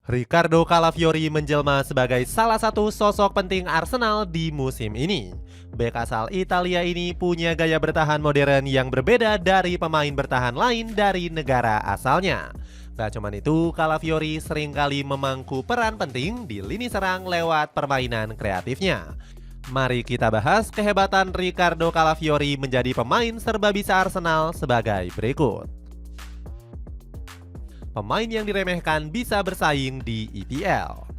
Ricardo Calafiori menjelma sebagai salah satu sosok penting Arsenal di musim ini. Bek asal Italia ini punya gaya bertahan modern yang berbeda dari pemain bertahan lain dari negara asalnya. Gak cuman itu, Calafiori seringkali memangku peran penting di lini serang lewat permainan kreatifnya. Mari kita bahas kehebatan Ricardo Calafiori menjadi pemain serba bisa Arsenal sebagai berikut. Pemain yang diremehkan bisa bersaing di EPL.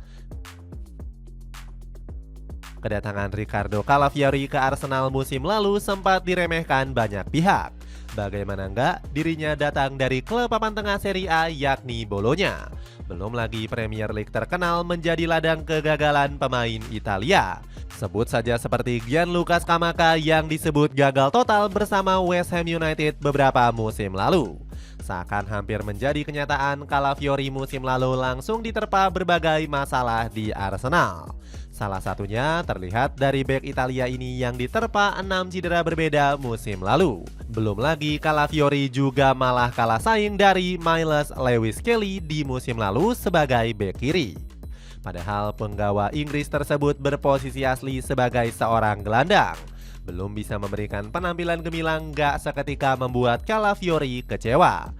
Kedatangan Ricardo Calafiori ke Arsenal musim lalu sempat diremehkan banyak pihak. Bagaimana enggak, dirinya datang dari klub papan tengah Serie A yakni Bologna. Belum lagi Premier League terkenal menjadi ladang kegagalan pemain Italia. Sebut saja seperti Gianluca Scamacca yang disebut gagal total bersama West Ham United beberapa musim lalu. Seakan hampir menjadi kenyataan, Calafiori musim lalu langsung diterpa berbagai masalah di Arsenal. Salah satunya terlihat dari bek Italia ini yang diterpa 6 cedera berbeda musim lalu. Belum lagi Calafiori juga malah kalah saing dari Miles Lewis Kelly di musim lalu sebagai bek kiri. Padahal penggawa Inggris tersebut berposisi asli sebagai seorang gelandang. Belum bisa memberikan penampilan gemilang, gak seketika membuat Calafiori kecewa.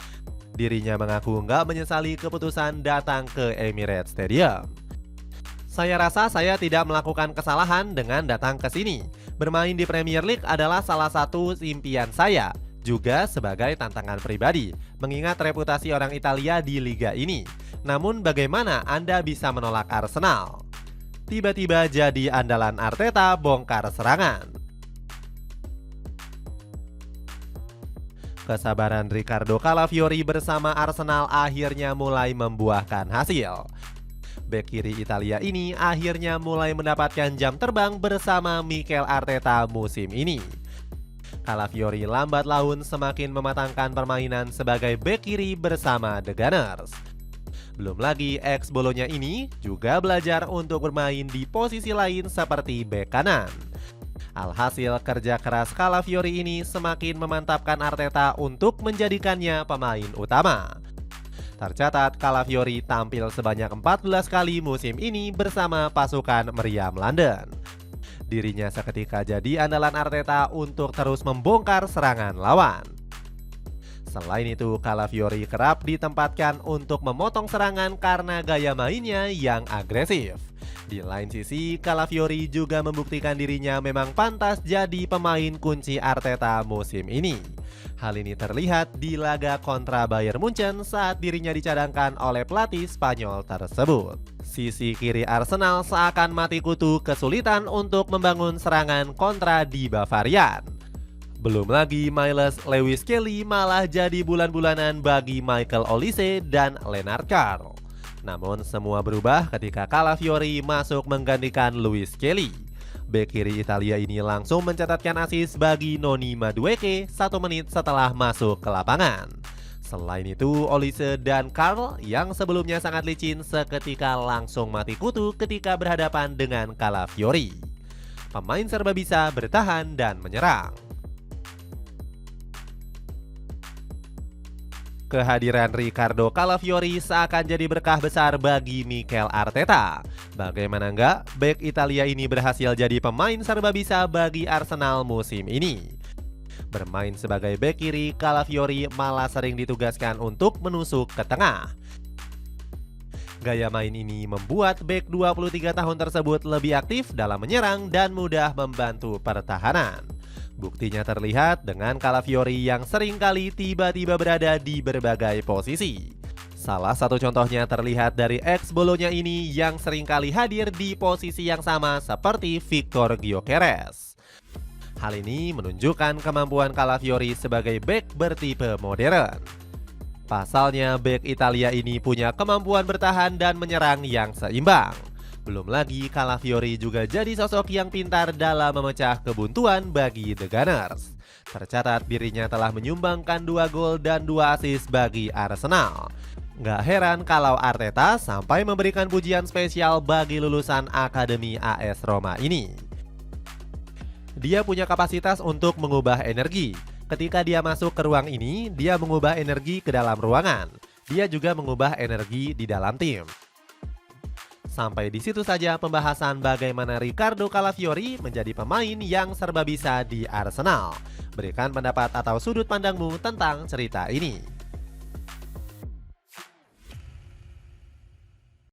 Dirinya mengaku gak menyesali keputusan datang ke Emirates Stadium. Saya rasa saya tidak melakukan kesalahan dengan datang ke sini. Bermain di Premier League adalah salah satu impian saya, juga sebagai tantangan pribadi, mengingat reputasi orang Italia di liga ini. Namun bagaimana Anda bisa menolak Arsenal? Tiba-tiba jadi andalan Arteta bongkar serangan. Kesabaran Ricardo Calafiori bersama Arsenal akhirnya mulai membuahkan hasil. Bek kiri Italia ini akhirnya mulai mendapatkan jam terbang bersama Mikel Arteta musim ini. Calafiori lambat laun semakin mematangkan permainan sebagai bek kiri bersama The Gunners. Belum lagi ex Bologna ini juga belajar untuk bermain di posisi lain seperti bek kanan. Alhasil kerja keras Calafiori ini semakin memantapkan Arteta untuk menjadikannya pemain utama. Tercatat Calafiori tampil sebanyak 14 kali musim ini bersama pasukan meriam London. Dirinya seketika jadi andalan Arteta untuk terus membongkar serangan lawan. Selain itu, Calafiori kerap ditempatkan untuk memotong serangan karena gaya mainnya yang agresif. Di lain sisi, Calafiori juga membuktikan dirinya memang pantas jadi pemain kunci Arteta musim ini. Hal ini terlihat di laga kontra Bayern Munchen saat dirinya dicadangkan oleh pelatih Spanyol tersebut. Sisi kiri Arsenal seakan mati kutu kesulitan untuk membangun serangan kontra di Bavarian. Belum lagi Miles Lewis Kelly malah jadi bulan-bulanan bagi Michael Olise dan Lennart Carl. Namun semua berubah ketika Calafiori masuk menggantikan Lewis Kelly. Bek kiri Italia ini langsung mencatatkan assist bagi Noni Madueke 1 menit setelah masuk ke lapangan. Selain itu, Olise dan Carl yang sebelumnya sangat licin seketika langsung mati kutu ketika berhadapan dengan Calafiori. Pemain serba bisa bertahan dan menyerang. Kehadiran Ricardo Calafiori seakan jadi berkah besar bagi Mikel Arteta. Bagaimana enggak, bek Italia ini berhasil jadi pemain serba bisa bagi Arsenal musim ini. Bermain sebagai bek kiri, Calafiori malah sering ditugaskan untuk menusuk ke tengah. Gaya main ini membuat bek 23 tahun tersebut lebih aktif dalam menyerang dan mudah membantu pertahanan. Buktinya terlihat dengan Calafiori yang seringkali tiba-tiba berada di berbagai posisi. Salah satu contohnya terlihat dari ex Bologna ini yang seringkali hadir di posisi yang sama seperti Victor Gyökeres. Hal ini menunjukkan kemampuan Calafiori sebagai bek bertipe modern. Pasalnya, bek Italia ini punya kemampuan bertahan dan menyerang yang seimbang. Belum lagi Calafiori juga jadi sosok yang pintar dalam memecah kebuntuan bagi The Gunners. Tercatat dirinya telah menyumbangkan 2 gol dan 2 assist bagi Arsenal. Gak heran kalau Arteta sampai memberikan pujian spesial bagi lulusan Akademi AS Roma ini. Dia punya kapasitas untuk mengubah energi. Ketika dia masuk ke ruang ini, dia mengubah energi ke dalam ruangan. Dia juga mengubah energi di dalam tim. Sampai di situ saja pembahasan bagaimana Ricardo Calafiori menjadi pemain yang serba bisa di Arsenal. Berikan pendapat atau sudut pandangmu tentang cerita ini.